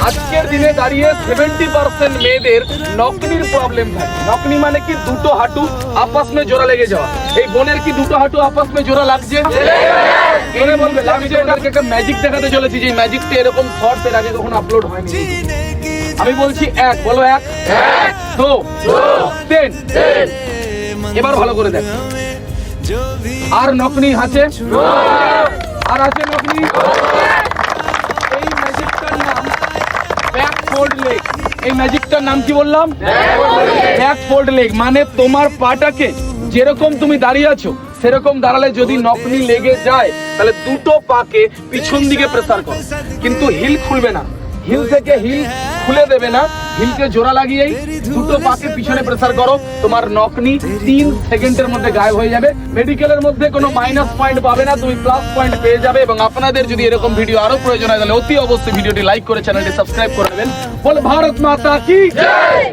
আজকের দিনে দাঁড়িয়ে 70% মেয়েদের নকনির প্রবলেম থাকে। নকনি মানে কি? দুটো হাঁটু আপস মে জোড়া লেগে যাওয়া। এই বোনের কি দুটো হাঁটু আপস মে জোড়া লাগছে? বলবে লাগছে। ওদেরকে একটা ম্যাজিক দেখাতে চলেছি, যে ম্যাজিকটা এরকম শর্টস এর আগে কখনো আপলোড হয়নি। আমি বলছি এক, বলো এক, দো, তিন। এবার ভালো করে দেখ। আর নকনি আছে? আর আছে নকনি? এই ম্যাজিকটার নাম ব্যাক ফোল্ড লেগ। এই ম্যাজিকটার নাম কি বললাম? Back fold leg. মানে তোমার পাটাকে যেরকম তুমি দাঁড়িয়ে আছো সেরকম দাঁড়ালে যদি নকনি লেগে যায় তাহলে দুটো পাকে পিছন দিকে প্রেসার করো, কিন্তু হিল খুলবে না। হিল থেকে হিল খুলে দেবে না, হিলকে জোড়া লাগিয়েই দুটো পাকে পিছনে প্রেসার করো। তোমার নকনি 3 সেকেন্ডের মধ্যে গায়েব হয়ে যাবে। মেডিকেলের মধ্যে কোনো মাইনাস পয়েন্ট পাবে না, তুমি প্লাস পয়েন্ট পেয়ে যাবে। এবং আপনাদের যদি এরকম ভিডিও আরো প্রয়োজন হয় তাহলে অতি অবশ্যই ভিডিওটি লাইক করে চ্যানেলটি সাবস্ক্রাইব করে নেবেন। বল ভারত মাতা কি জয়।